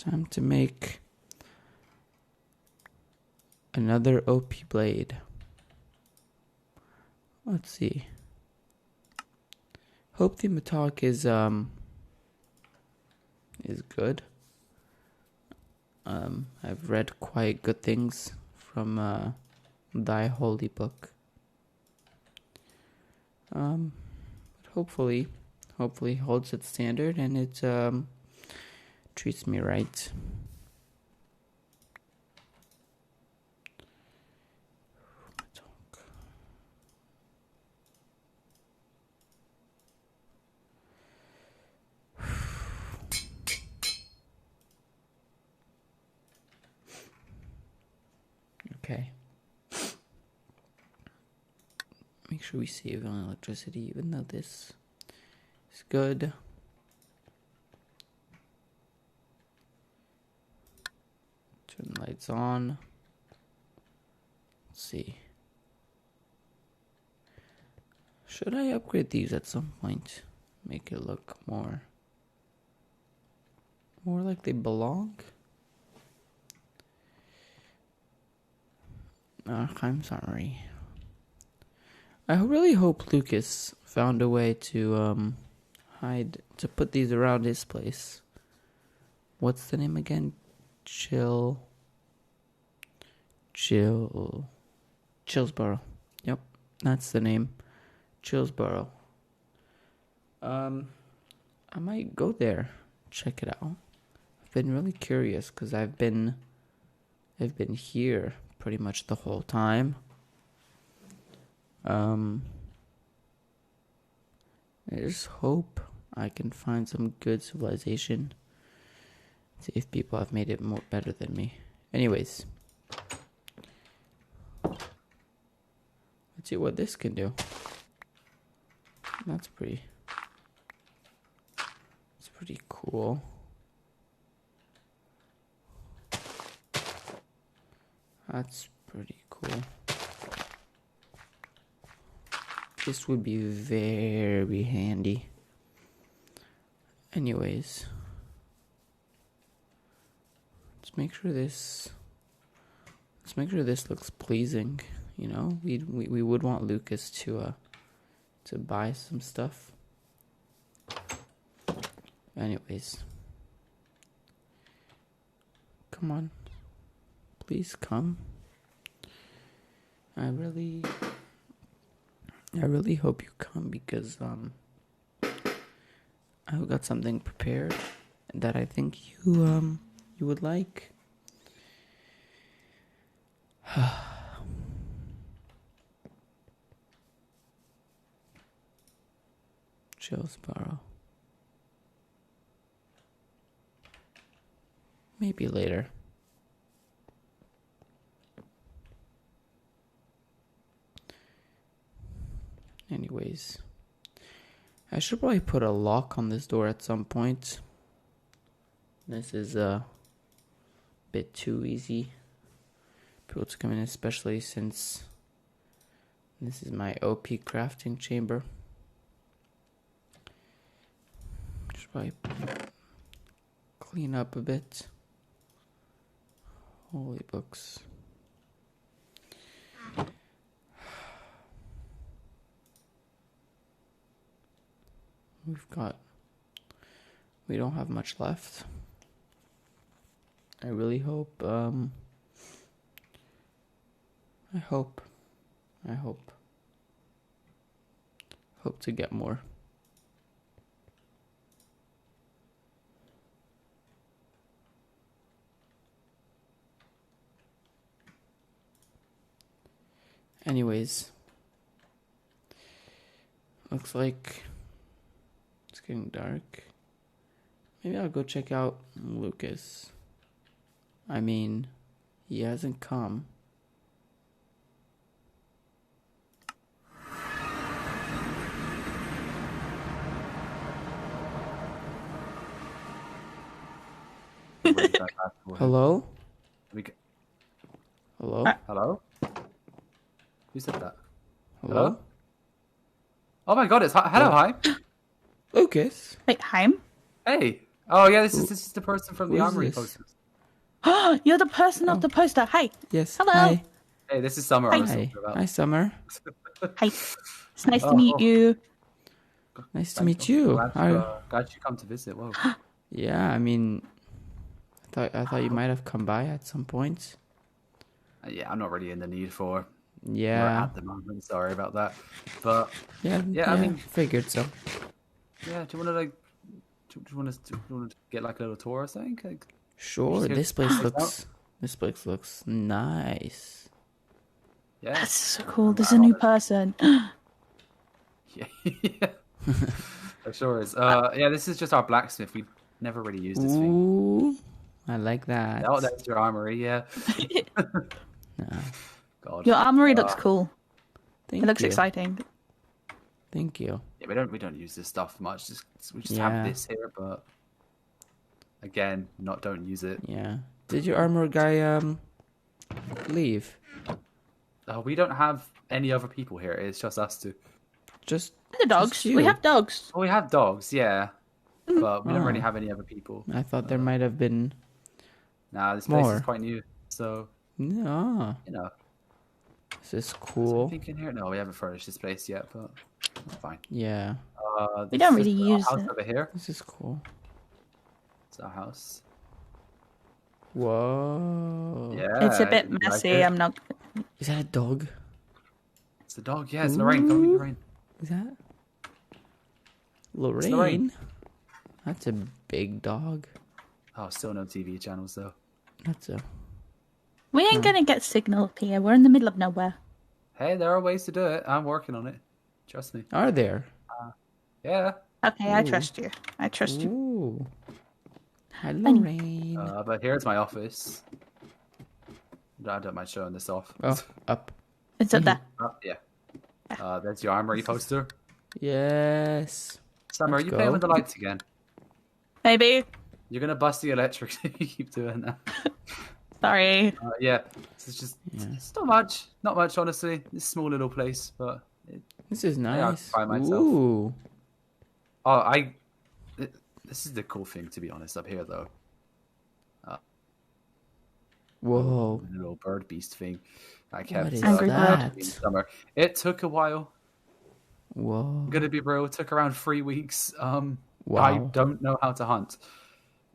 Time to make another OP blade. Let's see. Hope the metallic is good. I've read quite good things from thy holy book. But hopefully holds its standard and it treats me right. Okay. Make sure we save on electricity, even though this is good. Turn the lights on. Let's see. Should I upgrade these at some point? Make it look more like they belong? I'm sorry. I really hope Lucas found a way to put these around his place. What's the name again? Chillsboro. Yep, that's the name. Chillsboro. I might go there, check it out. I've been really curious because I've been here pretty much the whole time. I just hope I can find some good civilization. See if people have made it more better than me. Anyways, let's see what this can do. That's pretty cool. That's pretty cool. This would be very handy. Anyways, let's make sure this looks pleasing. You know, we would want Lucas to buy some stuff. Anyways, come on, please come. I really hope you come because I've got something prepared that I think you would like. Chillsboro. Maybe later. Anyways, I should probably put a lock on this door at some point. This is a bit too easy. People to come in, especially since this is my OP crafting chamber. Should probably clean up a bit. Holy books. We don't have much left. I really hope, I hope to get more. Anyways, looks like it's getting dark. Maybe I'll go check out Lucas. I mean, he hasn't come. Hello? Hello? Hello? Who said that? Hello? Oh my god, it's hello, hi. Lucas. Wait, Heim? Hey, Oh yeah, this is the person from the Who is armory this? posters. You're the person of Oh. the poster. Hi. Yes. Hello. Hi. Hey, this is Summer I Hi. was talking Hi. about. Hi, Summer. Hi. It's nice to Oh, meet you. Nice to meet you. Glad you come to visit. Whoa. Yeah, I mean, I thought you might have come by at some point. Yeah, I'm not really in the need for work Yeah. at the moment. Sorry about that. But Yeah. I mean, figured so. yeah. Do you want to like? Do you want to get like a little tour or something? Like, Sure. just This check place this out? looks. This place looks nice. Yeah. That's so cool. There's a new person. Yeah. Yeah. It sure is. Yeah. This is just our blacksmith. We never really used this thing. Ooh, I like that. Oh, that's your armory. Yeah. Yeah. God. Your armory looks cool. Thank It looks you. exciting. Thank you. Yeah, we don't use this stuff much. We just have Yeah. this here, but again, don't use it. Yeah. Did your armor guy leave? We don't have any other people here. It's just us two. Just The dogs. just you. We have dogs. Well, we have dogs, yeah, but we don't really Oh. have any other people. I thought there might have been. Nah, this place More. is quite new, so No. you know. This is Is there cool. anything in here? No, we haven't furnished this place yet, but it's fine. Yeah. We This don't is really our use house it. over here. This is cool. It's our house. Whoa. Yeah, It's a bit you like messy. it? I'm not. Is that a dog? It's the dog. Yeah, it's Lorraine. Come meet Lorraine. Is that Lorraine. Lorraine? That's a big dog. Oh, still no TV channels though. That's a. We ain't gonna get signal up here. We're in the middle of nowhere. Hey, there are ways to do it. I'm working on it. Trust me. Are there? Yeah. Okay, I Ooh. trust you. I trust you. Ooh. Hi, Lorraine. But here's my office. I don't mind showing this off. Oh, up. It's up there. Yeah. There's your armory poster. Yes. Summer, are Let's you playing go. with the lights again? Maybe. You're gonna bust the electric if you keep doing that. Sorry. Yeah. This is just it's not much. Not much, honestly. This small little place, but This is I'll nice. try myself. Ooh. oh, this is the cool thing, to be honest, up here though. Whoa. The little bird beast thing I kept is Angry that? in summer. It took a while. Whoa. I'm gonna be real. It took around 3 weeks. I Wow. don't know how to hunt,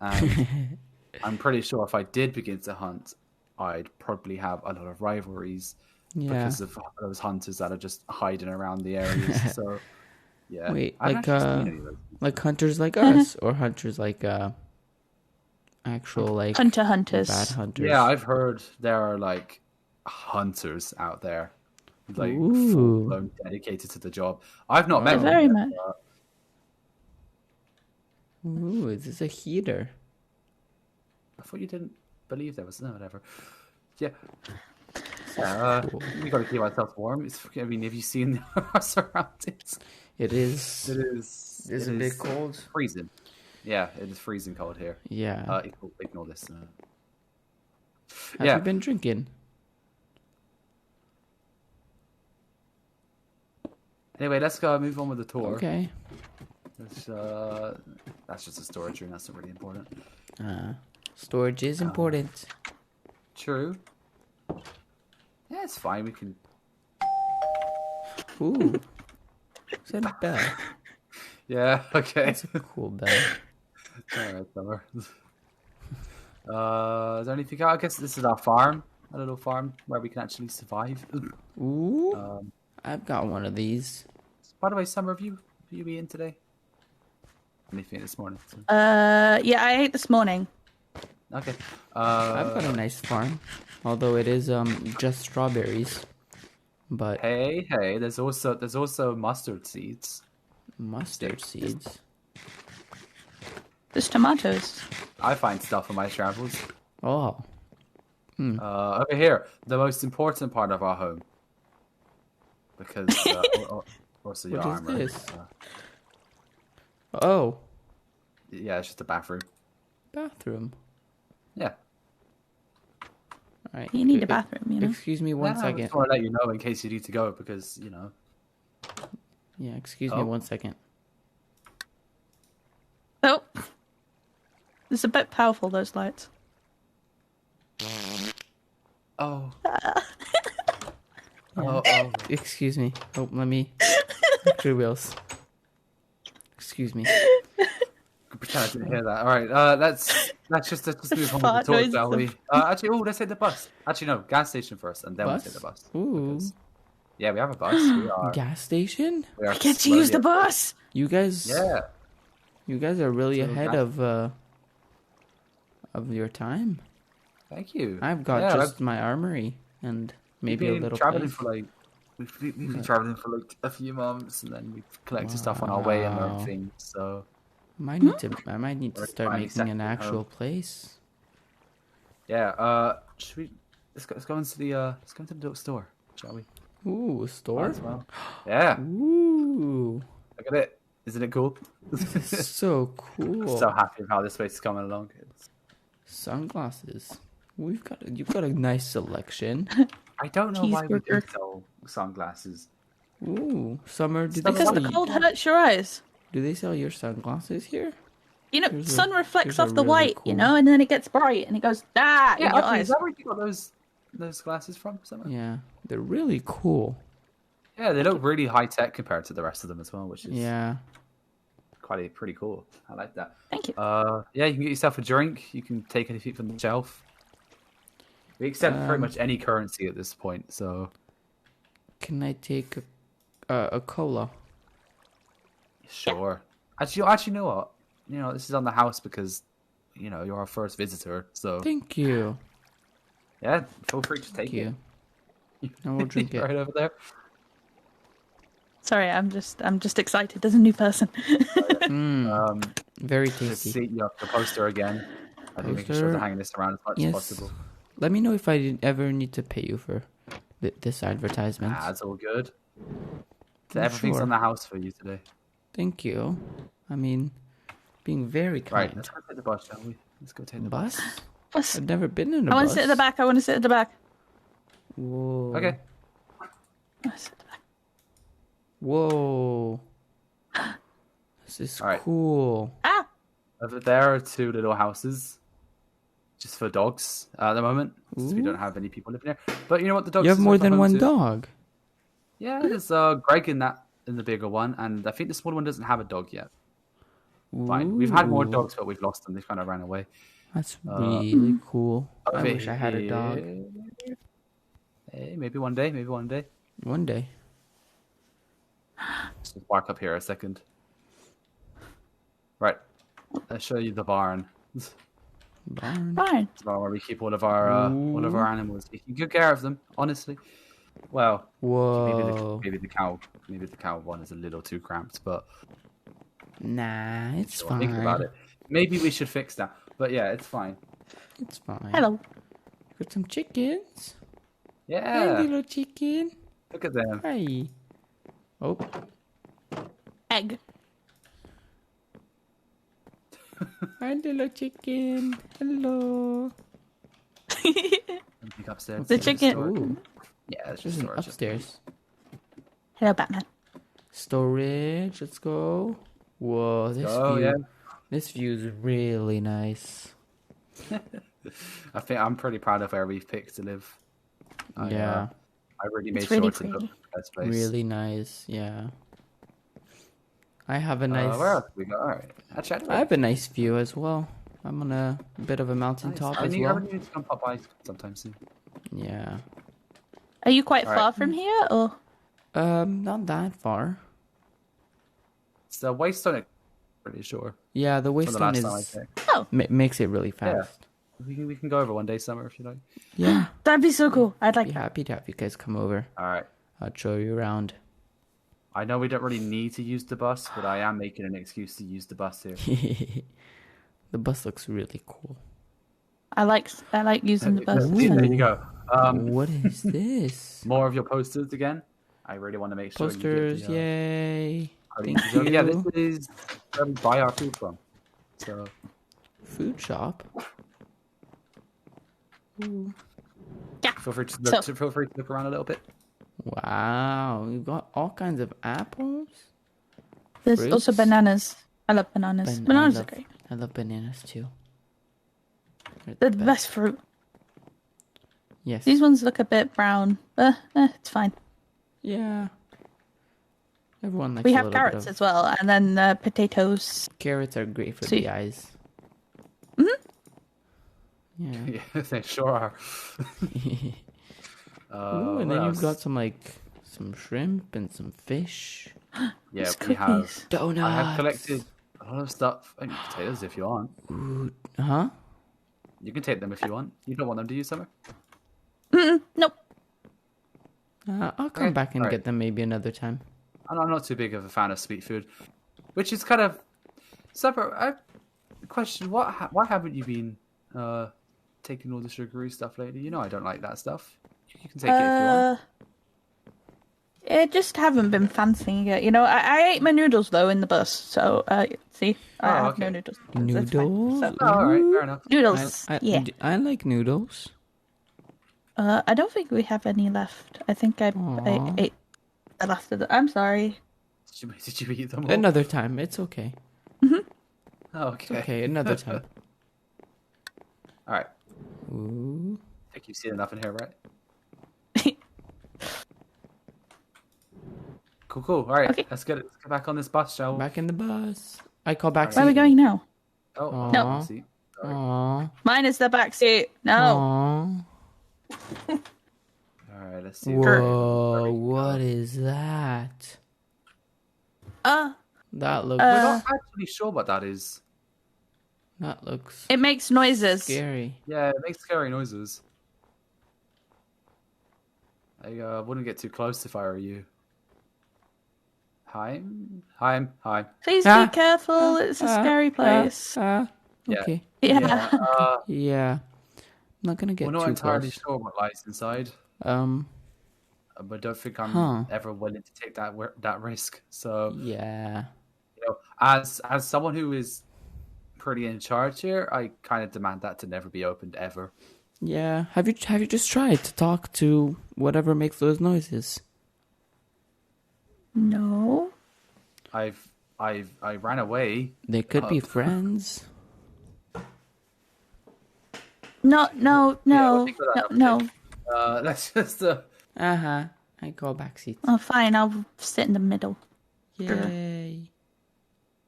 and I'm pretty sure if I did begin to hunt, I'd probably have a lot of rivalries Yeah. because of those hunters that are just hiding around the areas. So, yeah. Wait, I haven't like actually seen any of those. like hunters like us, or hunters like actual like Hunters. bad hunters. Yeah, I've heard there are like hunters out there, like Ooh. full blown dedicated to the job. I've not met Oh. them Very yet, much. but Ooh, is this a heater? I thought you didn't believe there was no whatever. Yeah. Cool. We got to keep ourselves warm. I mean, have you seen our surroundings? It is. It is. It's a bit cold. Freezing. Yeah, it is freezing cold here. Yeah. Ignore this. Have yeah. you been drinking? Anyway, let's go move on with the tour. Okay. That's just a storage room. That's not really important. Storage is important. True. Yeah, it's fine. We can. Ooh. Is that a bell? Yeah. Okay. That's a cool bell. All right, Summer. Is there anything else? I guess this is our farm, a little farm where we can actually survive. Ooh. I've got one of these. By the way, Summer, have you eaten today? Anything this morning? Yeah, I ate this morning. Okay. I've got a nice farm, although it is just strawberries. But Hey, there's also mustard seeds. mustard seeds. There's tomatoes. I find stuff on my travels. Oh. Over here, the most important part of our home. Because also your What is armor. this? Oh. Yeah, it's just a bathroom. Bathroom. Yeah. All right. You need a bathroom, you know? Excuse me one I second. just want to let you know in case you need to go because Yeah, excuse me Oh. one second. Oh, It's a bit powerful, those lights. Oh. Yeah. Oh. Excuse me. Oh, let me. Victory wheels. Excuse me. Pretend I didn't hear that. All right, let's just move on with the Fart tour, noises shall of- we? Actually, let's take the bus. Actually, no, gas station first, and then we take the Bus? bus. Ooh. Because, yeah, we have a bus. Gas station? We are I get to use the slowly- bus. You guys. Yeah. You guys are really So ahead gas- of your time. Thank you. I've got Yeah, just my armory and maybe a we've been little traveling place. for like we've been traveling for like a few months, and then we've collected stuff on our way and Wow. everything. So I might need to We're start finally making an settling actual home. place. yeah, should we? Let's go into the store, shall we? Ooh, a Might store? as well. Yeah, Ooh. look at it. Isn't it cool? So cool. So happy with how this place is coming along. Sunglasses. You've got a nice selection. I don't know why we do Cheeseburger. sell sunglasses. Ooh, summer. Do they Because sell? the cold hurts your eyes. Do they sell your sunglasses here? You know, Here's a- sun reflects here's a off the really white, cool- and then it gets bright, and it goes in your Actually, eyes. is that where you got those glasses from? Somewhere? Yeah, they're really cool. Yeah, they look really high tech compared to the rest of them as well, which is Yeah. pretty cool. I like that. Thank you. Yeah, you can get yourself a drink. You can take anything from the shelf. We accept pretty much any currency at this point, so Can I take a cola? sure. Actually, you know what? You know, this is on the house because you're our first visitor. So Thank you. yeah, feel free to take Thank you. it. I will drink it. Right over there. Sorry, I'm just excited. There's a new person. Very Just tasty. seat you up the poster again. I think making sure Poster. they're hanging this around as much as Yes. possible. Let me know if I ever need to pay you for this advertisement. That's all good. I'm Everything's sure. on the house for you today. Thank you. I mean, being very Right, kind. let's go take the bus, shall we? Let's go take the bus. Bus? Bus. I've never been in a I want bus. to sit at the back. I want to sit at the back. Whoa. Okay. I wanna sit at the back. Whoa. This is All right. cool. Ah, Over there are two little houses, just for dogs at the moment, since we don't have any people living there. But you know what? The dogs. You have deserve more a than home one too. dog. Yeah, there's Greg in the bigger one, and I think the smaller one doesn't have a dog yet. Fine. We've had more Ooh. dogs, but we've lost them. They kind of ran away. That's really cool. I Over wish I had a dog. here- Hey, maybe one day. Maybe one day. One day. Let's just park up here a second. Right. I'll show you the barn. Barn. fine. It's about where we keep all of our animals. We take good care of them, honestly. Well, Whoa. maybe the cow one is a little too cramped, but Nah, it's sure, fine. think about it. Maybe we should fix that. But yeah, it's fine. It's fine. Hello. Got some chickens. Hi, Yeah, little chicken. look at them. Hi. Oh, Egg. hi, little chicken. Hello. Anything upstairs? The in chicken- store? Ooh, Yeah, it's there's just an storage. upstairs. Hello, Batman. Storage. Let's go. Whoa, this Oh view. yeah, This view is really nice. I think I'm pretty proud of where we've picked to live. Yeah. I really made It's sure really to look pretty. the best place. Really nice. Yeah. I have a nice. Where else we go? All right. Actually, I have a nice view as well. I'm on a bit of a mountain nice. top I as need, well. I need to come pop by sometime soon. Yeah. Are you quite All far right. from here, or? Not that far. It's the Waystone, pretty sure. Yeah, the From the wasteland last time I is checked. Oh, makes it really fast. We can go over one day summer if you like. Yeah. that'd be so cool. I'd like Be that. happy to have you guys come over. All right. I'll show you around. I know we don't really need to use the bus, but I am making an excuse to use the bus here. The bus looks really cool. I like using the bus. See, there you go. What is this? More of your posters again. I really want to make sure Posters, you get the, yay. party Thank episode. Yeah, you. this is where we buy our food from. So Food shop. Yeah. feel free to So- feel free to look around a little bit. Wow, you've got all kinds of apples. There's also Fruits? bananas. I love bananas. Bananas are great. I love bananas too. They're the best fruit. Yes. These ones look a bit brown. It's fine. Yeah. Everyone likes We a have little bit carrots of... as well, and then potatoes. Carrots are great for See. the eyes. Yeah. Yeah, they sure are. Ooh, and what then else? you've got some shrimp and some fish. Yeah, It's we have. cookies. Donuts. I have collected a lot of stuff. I mean, potatoes if you want. Ooh, huh? You can take them if you want. You don't want them, do you, Summer? Nope. I'll come Okay, back and alright. get them maybe another time. I'm not too big of a fan of sweet food, which is kind of Summer. Question: why haven't you been taking all the sugary stuff lately? You know I don't like that stuff. You can take it if you want. I just haven't been fancying it. You know, I ate my noodles though in the bus, so see, I have no okay. noodles. That's fine. Noodles? So, Oh, all right, Ooh. fair enough. noodles, yeah. I like noodles. I don't think we have any left. I think I Aw. ate the last of the. I'm sorry. Did you eat them all? Another time. It's okay. Oh, okay. Okay, another time. All right. Ooh. I think you've seen enough in here, right? Cool. All right, Okay. let's get back on this bus, shall we? Back in the bus. I call back Where are we seat. going now? Oh, No. let's see. Sorry. Aww. Mine is the back seat. No. Aww. All right, let's see. Whoa, what is that? That looks We're not actually sure what that is. It makes noises. scary. Yeah, it makes scary noises. I wouldn't get too close if I were you. Hi. Please Ah. be careful. It's a scary place. Yeah. Okay. Yeah. Yeah. I'm not gonna get We're not too entirely close. sure what lies inside, but don't think I'm Huh. ever willing to take that risk. So, Yeah. you know, as someone who is pretty in charge here, I kind of demand that to never be opened ever. Yeah. Have you just tried to talk to whatever makes those noises? No. I ran away. They could be friends. No. we'll think of that No. Let's just Uh-huh. I call back seat. Oh, fine. I'll sit in the middle. Yay.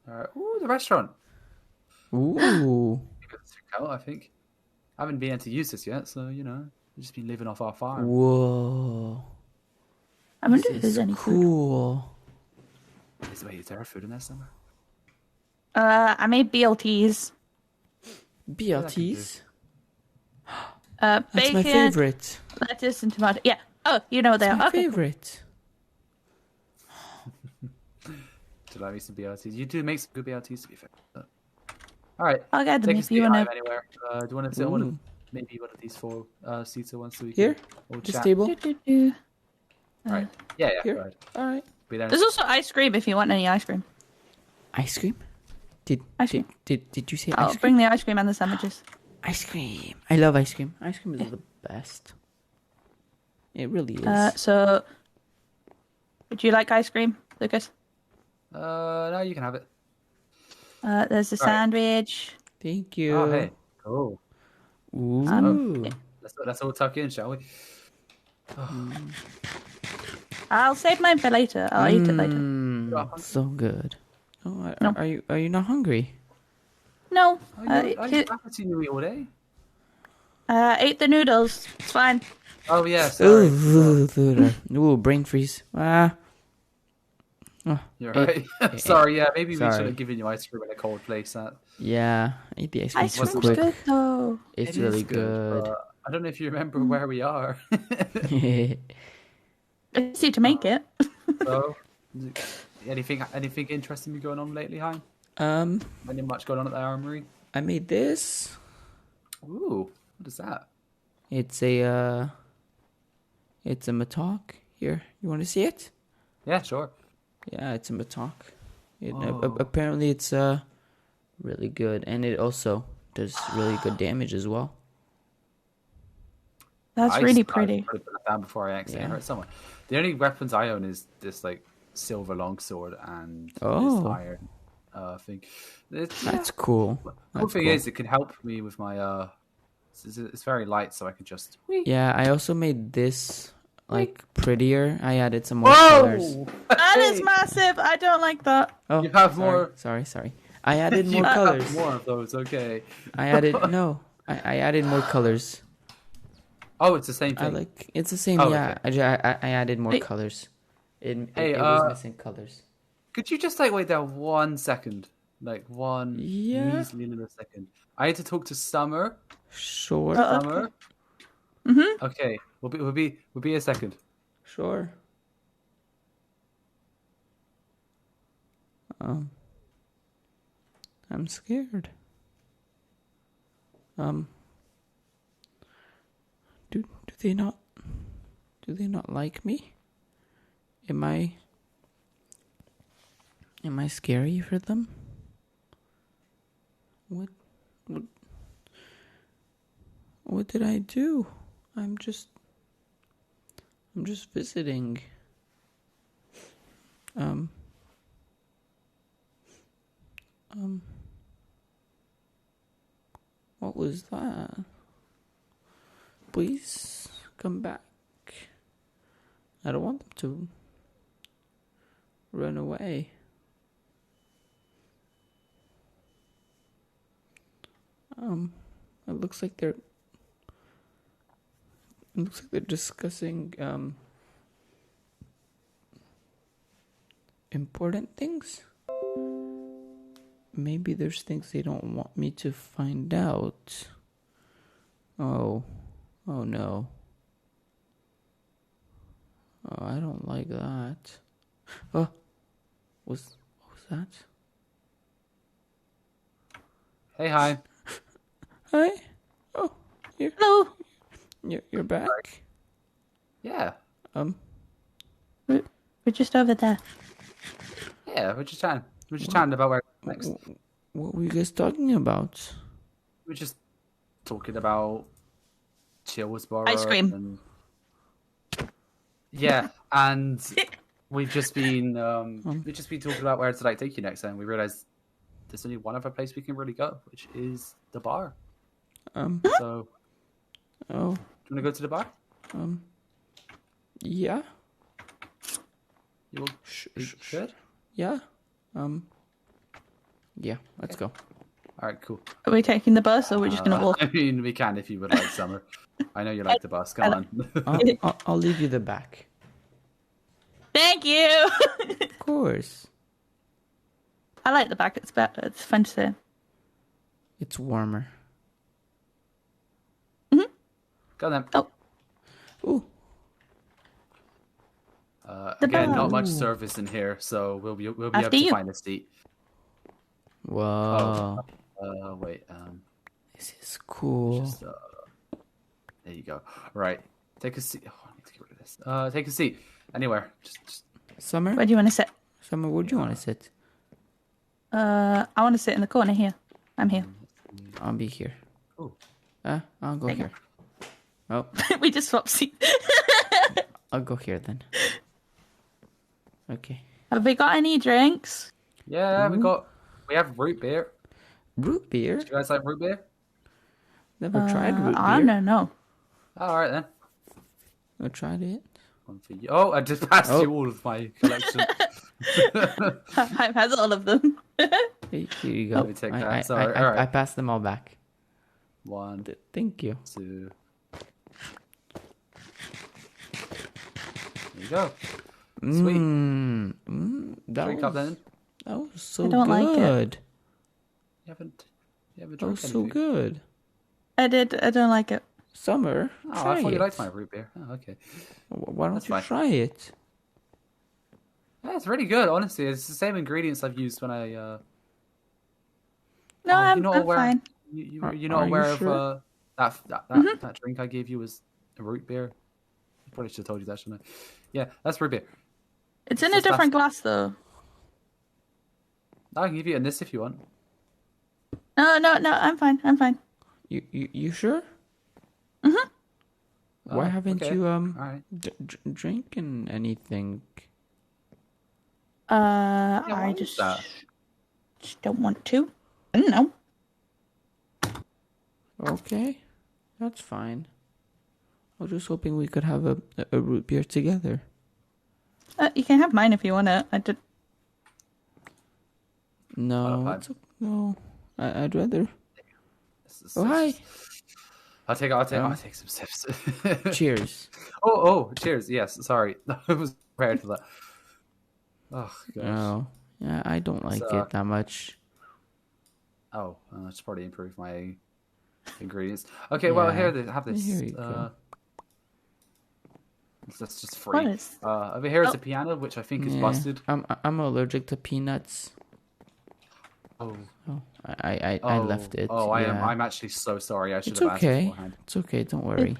all right. Ooh, the restaurant. Ooh. I think I haven't been able to use this yet, so you know, we've just been living off our farm. Whoa. I wonder if This there's is any food. cool. Is there food in there somewhere? I made BLTs. BLTs? Bacon, That's my favorite. lettuce, and tomato. Yeah. Oh, you know what they That's are. my Okay. favorite. Do you like me some BLTs? You do make some good BLTs, to be fair. But... All right. I'll get them Take a if seat you want to. anywhere. Do you want to sit on one of, Ooh. maybe one of these four seats ones so we Here? can all This chat? table? All right. Yeah. Here? Go ahead. Alright. Be there. There's also ice cream if you want any ice cream. Ice cream? Did you say I'll ice cream? bring the ice cream and the sandwiches. Ice cream. I love ice cream. Ice cream is the best. It really is. So, would you like ice cream, Lucas? No, you can have it. There's the All right. sandwich. Thank you. Oh, hey. Cool. Ooh. Let's all tuck in, shall we? I'll save mine for later. I'll eat it later. So good. Oh, No. are you not hungry? No, I haven't seen you eat all day. ate the noodles. It's fine. Oh yeah, sorry. Ooh, brain freeze. Ah. Oh, You're right. Sorry, yeah, maybe we should Sorry. have given you ice cream in a cold place. yeah. I ate the ice cream Ice so cream's quick. good though. It's It is really good. but I don't know if you remember where we are. It's easy to make it. So, anything interesting going on lately, Hein? Any much going on at the armory? I made this. Ooh, what is that? It's a matok. Here, you want to see it? Yeah, sure. Yeah, it's a matok. Oh. Apparently, it's really good, and it also does really good damage as well. That's really I pretty. put it down before I accidentally Yeah. hurt someone. The only weapons I own is this like silver longsword and this Oh. iron thing. That's cool. Cool That's thing cool. is, it can help me with my It's very light, so I can just. Yeah, I also made this like prettier. I added some more colors. Whoa! That is Hey! massive. I don't like that. Oh, You have sorry, more- Sorry. I added You more have colors. more of those. Okay. I added no. I added more colors. Oh, it's the same I thing. like it's the same. Oh, Yeah, I added more Wait. colors. Hey, It was missing colors. Could you just like wait there 1 second? Like one Yeah. measly little second. I need to talk to Summer. Sure. Uh, Summer. Mm-hmm. Okay. We'll be a second. Sure. I'm scared. Do they not like me? Am I scary for them? What did I do? I'm just visiting. What was that? Please come back. I don't want them to run away. It looks like they're discussing important things. Maybe there's things they don't want me to find out. Oh no. Oh, I don't like that. Oh, what was that? Hey, hi. Hi. Oh, Hello. you're back. Yeah. We're just over there. Yeah. We're just chatting about where next. What were you guys talking about? We're just talking about Chillsborough. Ice cream. And... Yeah, and we've just been talking about where to like take you next, and we realized there's only one other place we can really go, which is the bar. So, Oh, do you want to go to the bar? yeah. You should. Yeah. Yeah, let's go. All right, cool. Are we taking the bus or we're just going to walk? I mean, we can if you would like, Summer. I know you like the bus. Come on. I'll leave you the back. Thank you. Of course. I like the back. It's better. It's fun to say. It's warmer. Go then. Oh. Ooh. Again, bar. not much service in here, so we'll be able After to you. find a seat. Whoa. Wait. This is cool. Just, there you go. Right. Take a seat. Oh, I need to get rid of this. Take a seat. Anywhere. Just... Summer? Where do you want to sit? Summer, where do you want to sit? I want to sit in the corner here. I'm here. I'll be here. Oh. I'll go here. Oh, We just swapped seats. I'll go here then. Okay. Have we got any drinks? Yeah, we have root beer. Root beer? Do you guys like root beer? Never tried root beer. I don't know. All right then. I tried it. One for you. Oh, I just passed you all of my collection. I've had all of them. Here you go. Let me take that. Sorry. All right. I passed them all back. One, Thank you. 2. There you go. Sweet. That Drink up then. That was so I don't like it. good. You haven't That drunk was so anything? good. I don't like it. Summer, Oh, try I thought it. you liked my root beer. Oh, okay. Why don't That's you fine. try it? Yeah, it's really good, honestly. It's the same ingredients I've used when I... No, Oh, I'm, you're not I'm aware, fine. You're Are not you aware sure? of that drink I gave you was a root beer? I probably should have told you that, shouldn't I? Yeah, that's root beer. It's in a different glass, though. I can give you it in this if you want. No, I'm fine. I'm fine. You sure? Why Oh, haven't okay. you All right. drinking anything? Yeah, I what is just that? don't want to. I don't know. Okay. That's fine. I was just hoping we could have a root beer together. You can have mine if you want it. I did. No, no. I'd rather. Oh, hi. I'll take some sips. Cheers. Cheers. Yes, sorry. I was prepared for that. Oh, gosh. Oh, yeah, I don't like it that much. Oh, it's probably improved my ingredients. Okay, well, have this. Here you go. That's just free. What is... Over here is a piano, which I think is busted. I'm allergic to peanuts. Oh, I left it. Oh, yeah. I'm actually so sorry. I should It's have asked okay. beforehand. It's okay. Don't worry.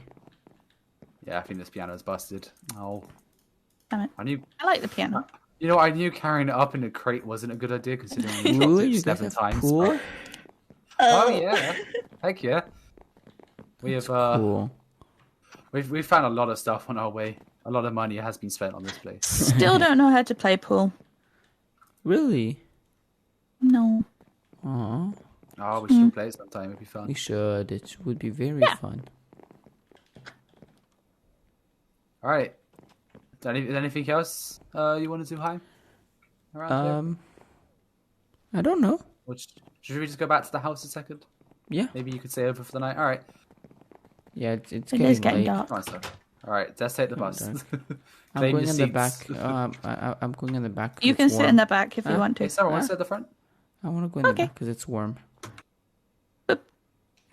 Yeah, I think this piano is busted. Oh, Damn it. I like the piano. You know, I knew carrying it up in a crate wasn't a good idea considering we Ooh, dropped you it guys 7 have times. pool? Oh yeah, heck yeah. We have Cool. we've found a lot of stuff on our way. A lot of money has been spent on this place. Still don't know how to play pool. Really? No. Aw. Oh, we should play it sometime. It'd be fun. We should. It would be very fun. All right. Anything else you want to do, Haim? Around I don't know. here? Should we just go back to the house a second? Yeah. Maybe you could stay over for the night. All right. Yeah, it's It getting is getting late. dark. Come on, sir. All right. Let's take the bus. I'm Claim going your in the seats. back. I'm going in the back. 'cause You it's can sit warm. in the back if you want to. Hey, Sarah, want to sit at the front? I want to go in the Okay. back because it's warm. All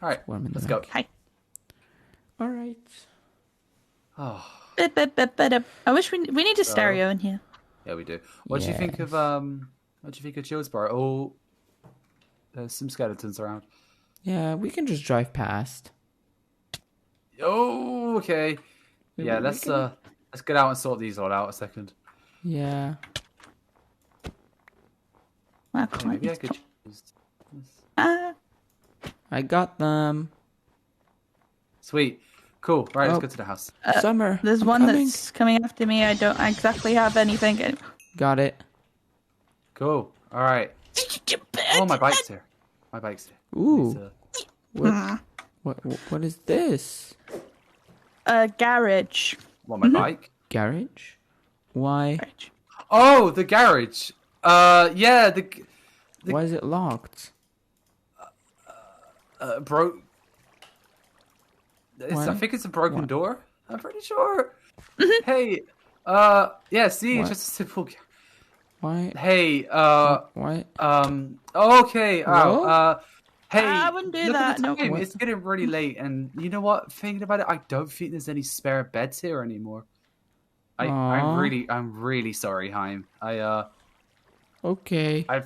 right. Warm in the Let's go. back. Hi. All right. Oh, I wish we need a stereo in here. yeah, we do. What do you think of Chillsborough? Oh, there's some skeletons around. Yeah, we can just drive past. Oh, okay. Yeah, let's get out and sort these all out a second. Yeah. Well, Okay, maybe I could choose this. I got them. Sweet. Cool. Right, Oh. let's go to the house. Summer. There's I'm one coming. that's coming after me. I don't exactly have anything. Got it. Cool. All right. Oh, my bike's here. My bike's here. Ooh. What is this? A garage. What, my bike? Garage? Why? Oh, the garage. Yeah, the Why is it locked? broke. Why? I think it's a broken door. I'm pretty sure. Hey, yeah. See, What? just a simple. Why? Hey, Why? okay. Hello? Oh, hey. I wouldn't do look at that, the no. time. What? It's getting really late, and you know what? Thinking about it, I don't think there's any spare beds here anymore. I'm Aw. really sorry, Haim. Okay. I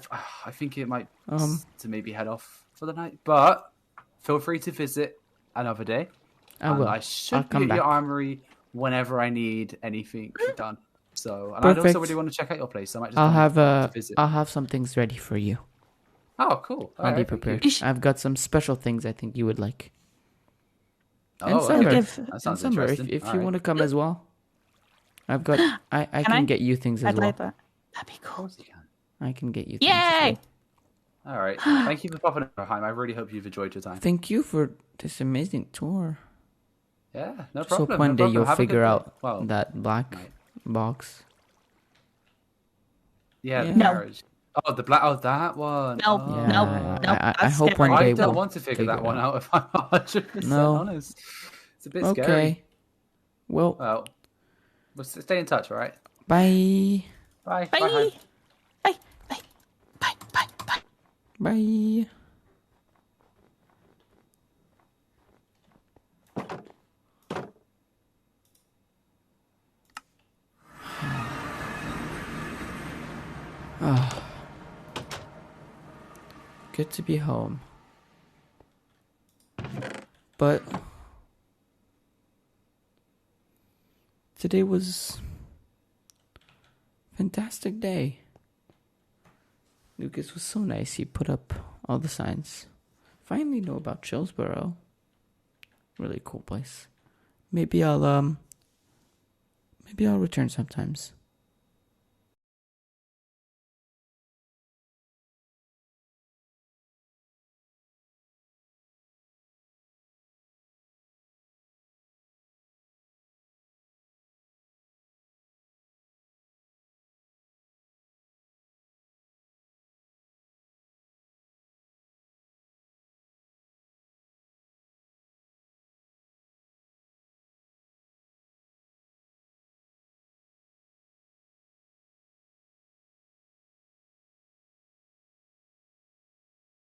think it might to maybe head off for the night, but feel free to visit another day. I will. I I'll should come be at back. your armory whenever I need anything done. So, and I Perfect. also really want to check out your place. So I might just I'll come have to visit. I'll have some things ready for you. Oh, cool! I'll Alright, be thank you. prepared. You should- I've got some special things I think you would like. And Oh, summer. okay. Give- That And sounds summer, interesting. if you Alright. want to come as well. I've got I Can can I? get you things as I'd well. like that. That'd be Of cool. course you can. I can get you things as Yay! well. All right. Thank you for popping over, Haim. I really hope you've enjoyed your time. Thank you for this amazing tour. Yeah, no Just problem. hope one no day problem. you'll Have a good figure day. out Well, that black night. box. Yeah, the Yeah. No. garage. Oh, the black. Oh, that one. No, Oh. Yeah, no, I that's hope one different. day I don't we'll want to figure that it one out. out if I'm 100% No. honest. It's a bit Okay. scary. Well, Well, we'll stay in touch, all right? bye. Bye. Bye. Haim. Bye. Bye. Bye. Bye. Bye. Bye. Ah. Good to be home. But today was a fantastic day. Lucas was so nice. He put up all the signs. Finally know about Chillsborough. Really cool place. Maybe I'll return sometimes.